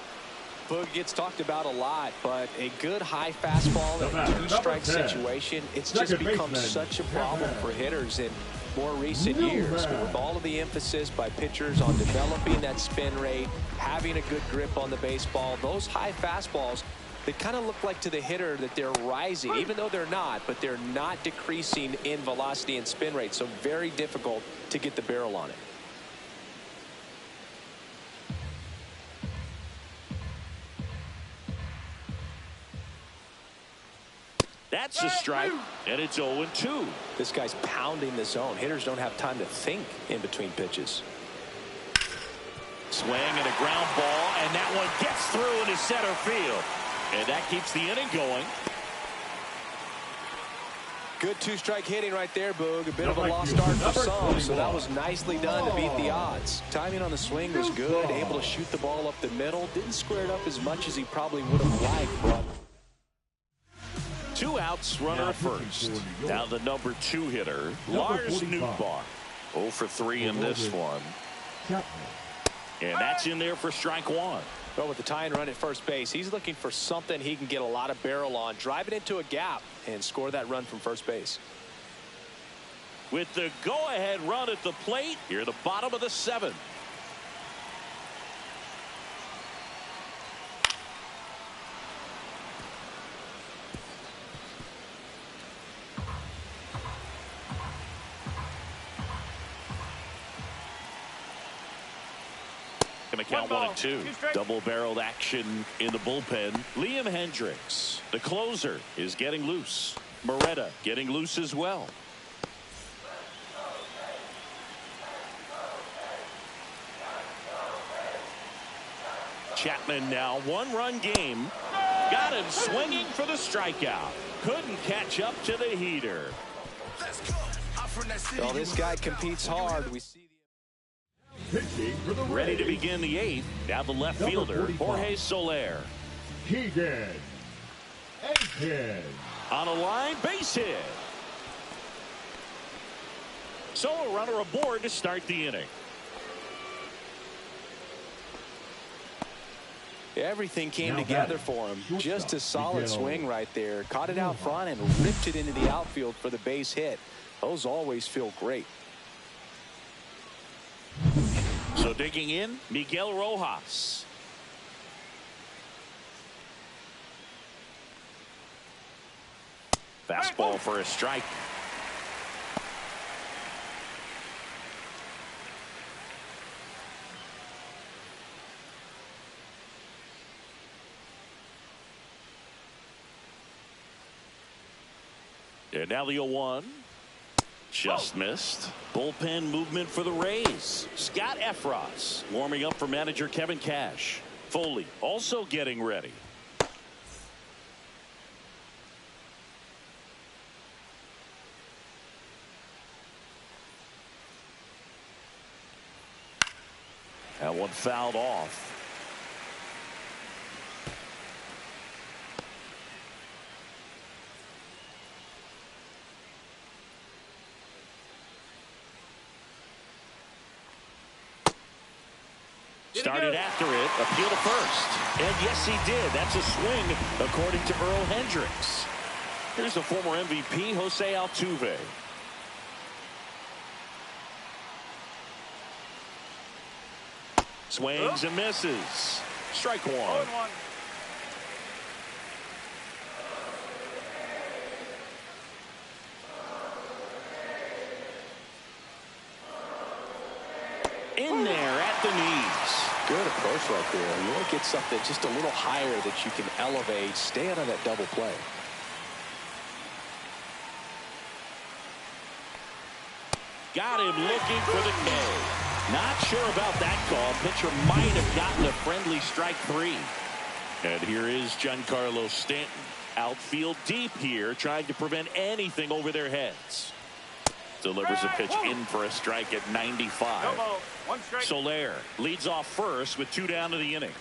Boog gets talked about a lot, but a good high fastball in a two-strike situation, it's just become such a problem for hitters in more recent years. With all of the emphasis by pitchers on developing that spin rate, having a good grip on the baseball, those high fastballs, they kind of look like to the hitter that they're rising, even though they're not, but they're not decreasing in velocity and spin rate, so very difficult to get the barrel on it. That's a strike, and it's 0-2. This guy's pounding the zone. Hitters don't have time to think in between pitches. Swing and a ground ball, and that one gets through into center field. And that keeps the inning going. Good two-strike hitting right there, Boog. A bit of a lost start for some, so that was nicely done to beat the odds. Timing on the swing was good, able to shoot the ball up the middle. Didn't square it up as much as he probably would have liked, but 2 outs, runner at first. Now the number 2 hitter, Lars Nootbaar. 0 for 3 in this one. And that's in there for strike 1. But with the tying run at first base, he's looking for something he can get a lot of barrel on, drive it into a gap, and score that run from first base. With the go-ahead run at the plate, here at the bottom of the 7th. Going to count 1-2. Double-barreled action in the bullpen. Liam Hendricks, the closer, is getting loose. Moretta getting loose as well. Chapman now 1-run game. Got him swinging for the strikeout. Couldn't catch up to the heater. Well, this guy competes hard. We see ready to begin the 8th. Now the left fielder, Jorge Soler. Keegan Aiken. On a line, base hit. So a runner aboard to start the inning. Everything came together for him. Just a solid swing right there. Caught it out front and ripped it into the outfield for the base hit. Those always feel great. So digging in, Miguel Rojas. Fastball for a strike. And now the 0-1. Just missed. Bullpen movement for the Rays. Scott Efros warming up for manager Kevin Cash. Foley also getting ready. That one fouled off. Started after it, appeal to first. And yes, he did. That's a swing, according to Earl Hendricks. Here's the former MVP, Jose Altuve. Swings and misses. Strike 1. In there at the knees. Good approach right there. You want to get something just a little higher that you can elevate. Stay out of that double play. Got him looking for the K. Not sure about that call. Pitcher might have gotten a friendly strike 3. And here is Giancarlo Stanton. Outfield deep here, trying to prevent anything over their heads. Delivers a pitch in for a strike at 95. Soler leads off first with 2 down to the inning.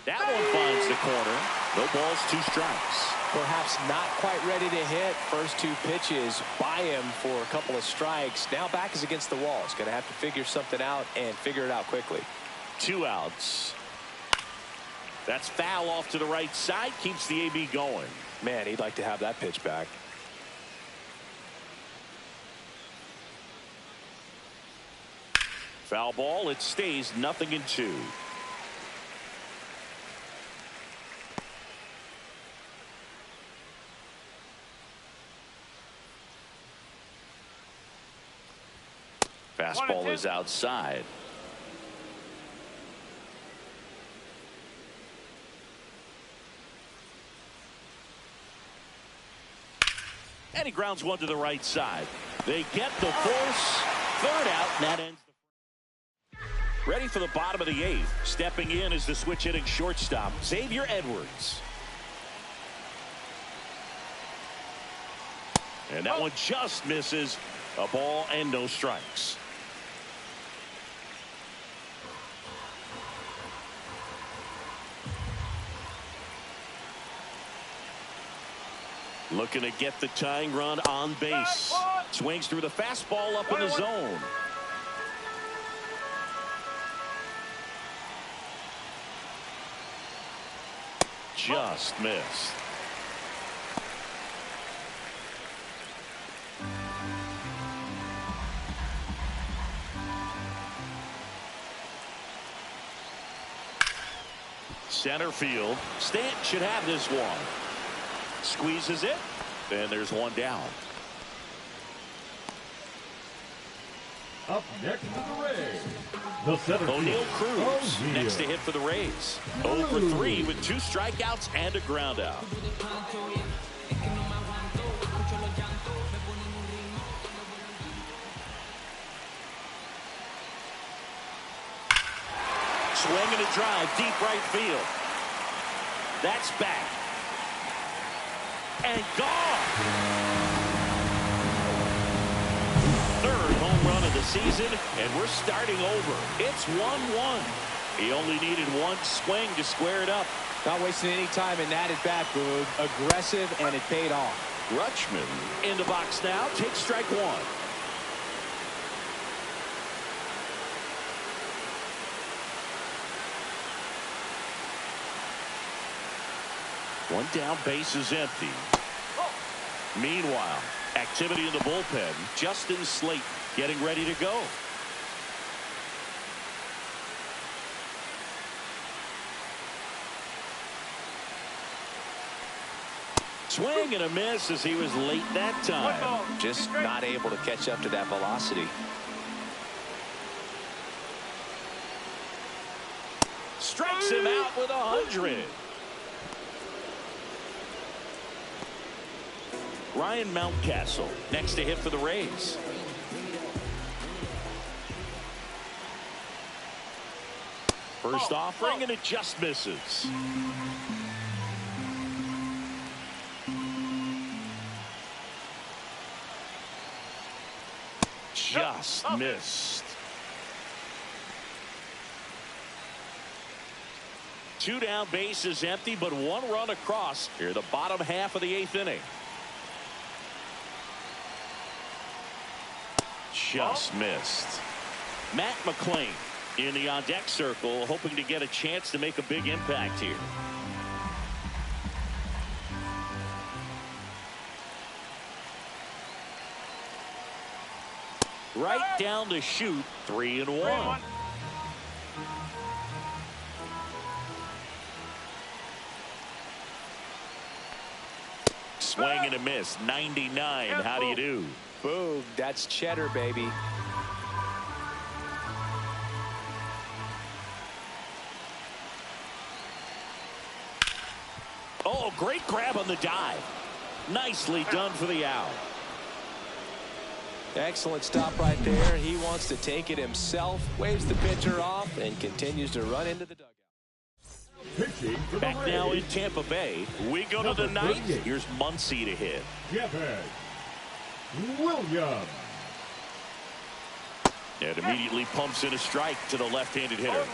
That one finds the corner. No balls, 2 strikes. Perhaps not quite ready to hit. First 2 pitches by him for a couple of strikes. Now back is against the wall. He's going to have to figure something out and figure it out quickly. 2 outs. That's foul off to the right side. Keeps the AB going. Man, he'd like to have that pitch back. Foul ball. It stays 0-2. Fastball is outside. And he grounds one to the right side. They get the force. 3rd out, and that ends. Ready for the bottom of the 8th. Stepping in is the switch hitting shortstop, Xavier Edwards. And that one just misses. A ball and no strikes. Looking to get the tying run on base. Swings through the fastball up in the zone. Just missed. Center field. Stanton should have this one. Squeezes it, and there's one down. Up next for the Rays, the center O'Neal Cruz O'Neal. next to hit for the Rays. 0 for 3 with 2 strikeouts and a ground out. Swing and a drive, deep right field. That's back. And gone. 3rd home run of the season, and we're starting over. It's 1-1. He only needed one swing to square it up. Not wasting any time in that at bat, Boog. Aggressive, and it paid off. Rutschman in the box now. Takes strike 1. One down, base is empty. Meanwhile, activity in the bullpen. Justin Slate getting ready to go. Swing and a miss as he was late that time. Just not able to catch up to that velocity. Strikes him out with 100. Ryan Mountcastle next to hit for the Rays. First offering, and it just misses. Just missed. 2 down, base is empty, but 1 run across here the bottom half of the 8th inning. Just missed. Matt McClain in the on-deck circle, hoping to get a chance to make a big impact here. Right down to shoot. 3-1. Swing and a miss. 99. How do you do? Boog, that's cheddar, baby. Oh, great grab on the dive. Nicely done for the out. Excellent stop right there. He wants to take it himself, waves the pitcher off, and continues to run into the dugout. Back now in Tampa Bay. We go to the 9th. Here's Muncy to hit. Williams. And immediately pumps in a strike to the left-handed hitter.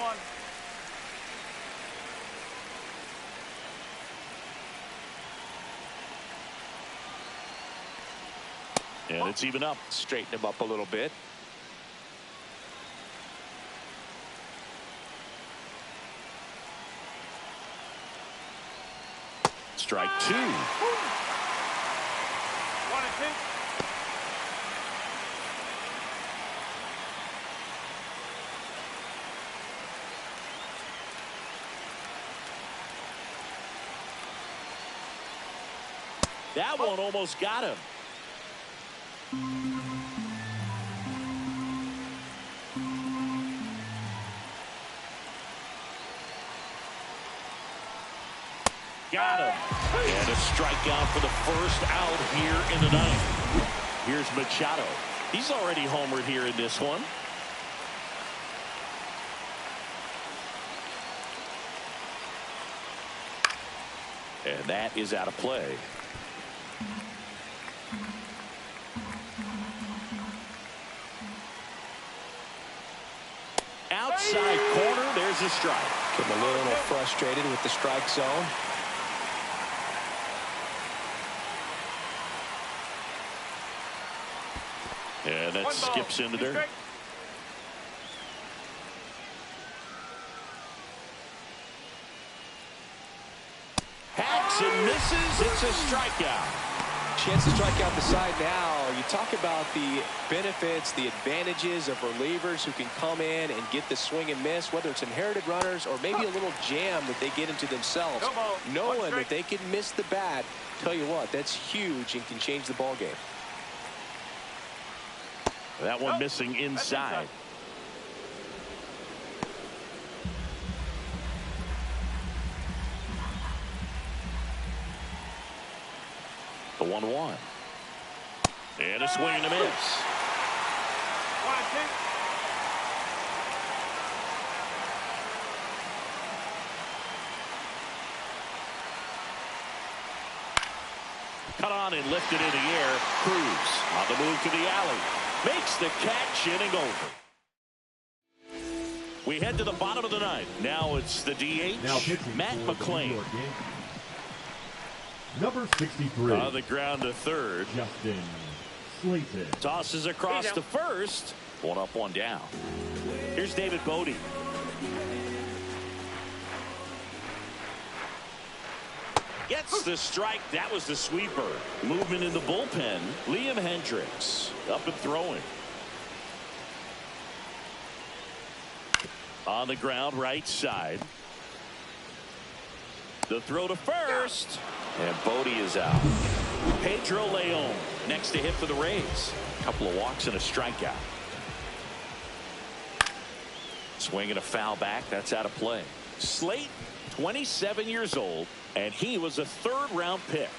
And it's even up. Straighten him up a little bit. strike two. 1 and 2. That one almost got him. Got him. And a strikeout for the first out here in the ninth. Here's Machado. He's already homered here in this one. And that is out of play. Outside corner, there's a strike. Getting a little frustrated with the strike zone. And that skips into there. Hacks and misses. It's a strikeout. Chance to strike out the side now. You talk about the benefits, the advantages of relievers who can come in and get the swing and miss, whether it's inherited runners or maybe a little jam that they get into themselves. Knowing that they can miss the bat, tell you what, that's huge and can change the ball game. That one missing inside. The 1-1. And a swing and a miss. 1 and 2. Cut on and lifted in the air. Cruz on the move to the alley. Makes the catch, inning over. We head to the bottom of the ninth. Now it's the DH, Matt McClain. Number 63. On the ground to third. Justin Slayton. Tosses across to first. 1 up, 1 down. Here's David Bodie. Gets the strike. That was the sweeper. Movement in the bullpen. Liam Hendricks up and throwing. On the ground, right side. The throw to first. And Bodie is out. Pedro Leon next to hit for the Rays. A couple of walks and a strikeout. Swing and a foul back. That's out of play. Slate, 27 years old, and he was a third-round pick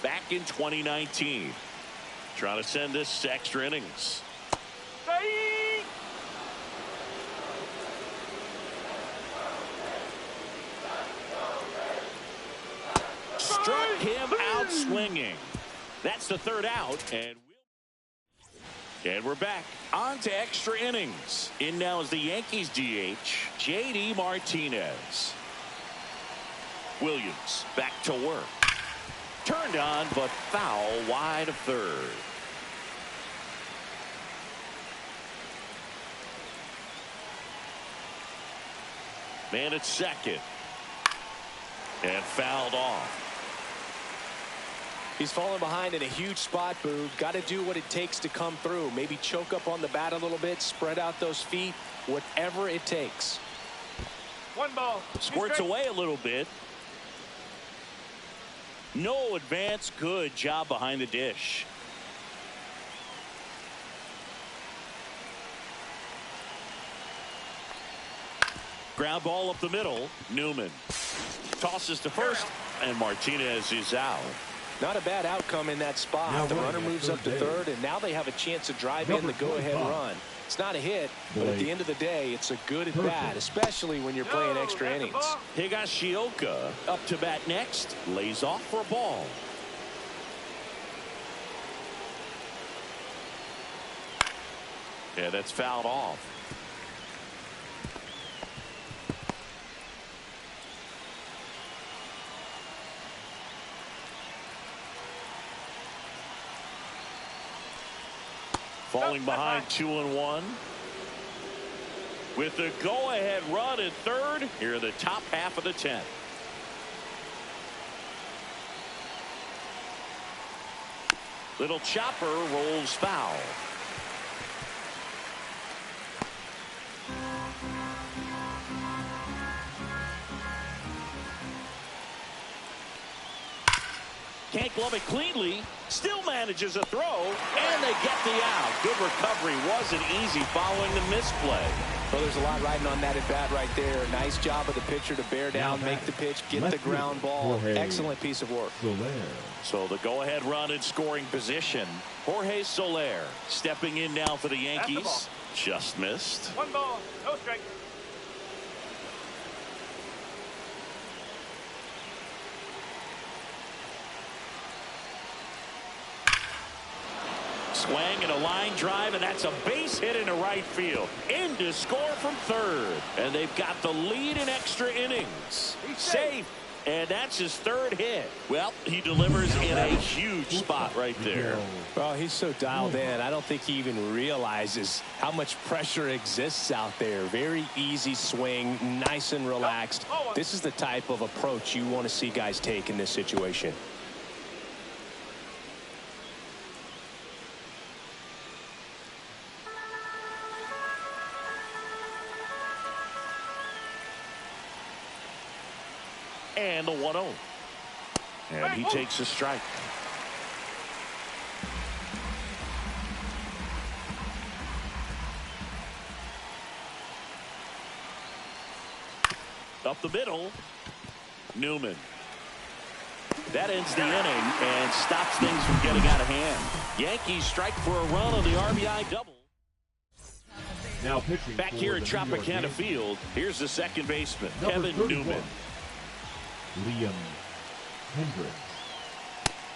back in 2019. Trying to send this to extra innings. Struck him out swinging. That's the third out, and we're back on to extra innings. In now is the Yankees DH, J.D. Martinez. Williams back to work. Turned on, but foul wide of third. Man at second. And fouled off. He's falling behind in a huge spot, Boog. Got to do what it takes to come through. Maybe choke up on the bat a little bit, spread out those feet, whatever it takes. 1 ball. Squirts away a little bit. No advance. Good job behind the dish. Ground ball up the middle. Newman tosses to first, and Martinez is out. Not a bad outcome in that spot. The runner moves up to third, and now they have a chance to drive in the go-ahead run. It's not a hit, but at the end of the day, it's a good at bat, especially when you're playing extra innings. Higashioka up to bat next. Lays off for a ball. Yeah, that's fouled off. Falling behind 2-1. With the go-ahead run at third, here are the top half of the 10th. Little chopper rolls foul. Can't glove it cleanly. Still manages a throw, and they get the out. Good recovery. Wasn't easy following the misplay. Well, there's a lot riding on that at bat right there. Nice job of the pitcher to bear down, make the pitch, get the ground ball. Excellent piece of work. So the go-ahead run in scoring position. Jorge Soler stepping in now for the Yankees. Just missed. 1 ball, no strike. Swing and a line drive, and that's a base hit into right field. In to score from third. And they've got the lead in extra innings. Safe. And that's his third hit. Well, he delivers in a huge spot right there. Well, he's so dialed in. I don't think he even realizes how much pressure exists out there. Very easy swing, nice and relaxed. This is the type of approach you want to see guys take in this situation. And the 1-0. And he takes a strike. Up the middle. Newman. That ends the inning and stops things from getting out of hand. Yankees strike for a run on the RBI double. Now pitching back here at Tropicana Field. Here's the second baseman, Kevin Newman. Liam Hendricks.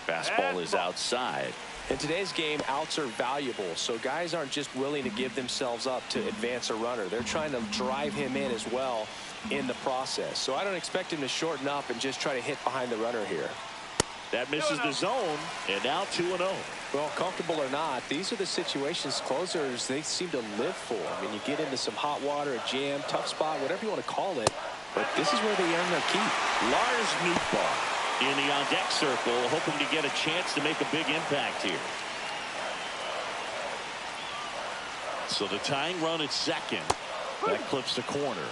Fastball is outside. In today's game, outs are valuable, so guys aren't just willing to give themselves up to advance a runner. They're trying to drive him in as well in the process. So I don't expect him to shorten up and just try to hit behind the runner here. That misses the zone, and now 2-0. Well, comfortable or not, these are the situations closers they seem to live for. I mean, you get into some hot water, a jam, tough spot, whatever you want to call it. But this is where they earn their keep. Lars Nootbaar in the on-deck circle, hoping to get a chance to make a big impact here. So the tying run at second. That clips the corner.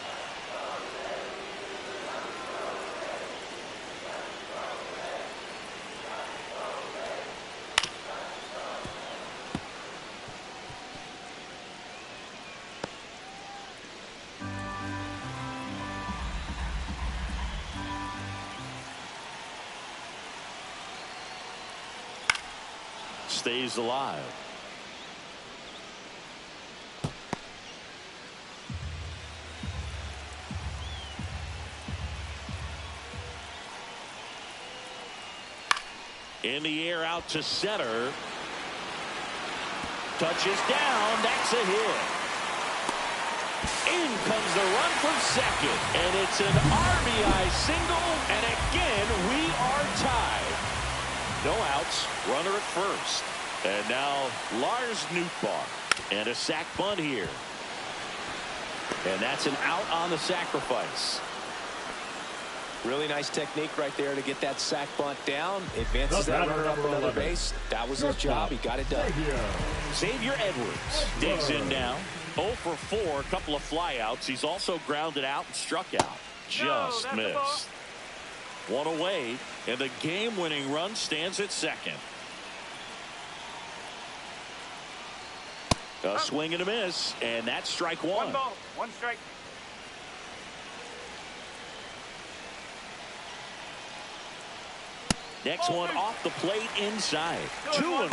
Stays alive. In the air out to center. Touches down. That's a hit. In comes the run from second. And it's an RBI single. And again, we are tied. No outs. Runner at first. And now Lars Nootbaar. And a sac bunt here. And that's an out on the sacrifice. Really nice technique right there to get that sac bunt down. Advances that runner up another base. That was his job. He got it done. Xavier Edwards digs in now. 0 for 4. A couple of flyouts. He's also grounded out and struck out. Just missed. One away. And the game-winning run stands at second. A swing and a miss. And that's strike one. 1 ball, 1 strike. Next one off the plate inside. 2-1.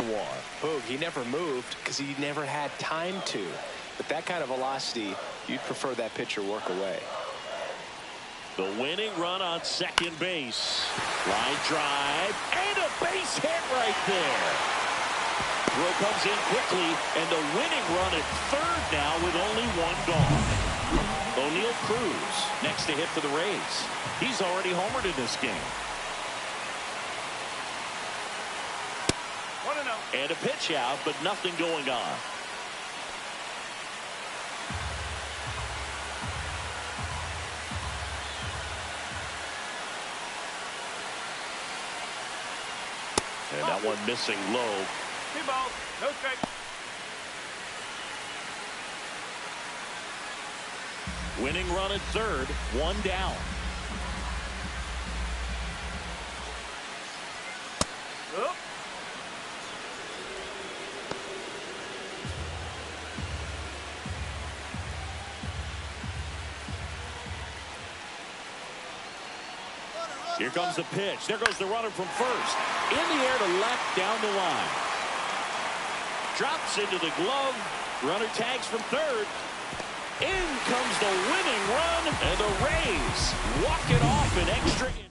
Boog, he never moved because he never had time to. But that kind of velocity, you'd prefer that pitcher work away. The winning run on second base. Line drive. And a base hit right there. Throw comes in quickly. And the winning run at third now with only 1 gone. O'Neal Cruz next to hit for the Rays. He's already homered in this game. 1-0. And a pitch out, but nothing going on. And That one missing low. 2 balls, no strikes. Winning run at third, 1 down. Oh. Here comes the pitch. There goes the runner from first. In the air to left, down the line. Drops into the glove. Runner tags from third. In comes the winning run, and the Rays walk it off in extra.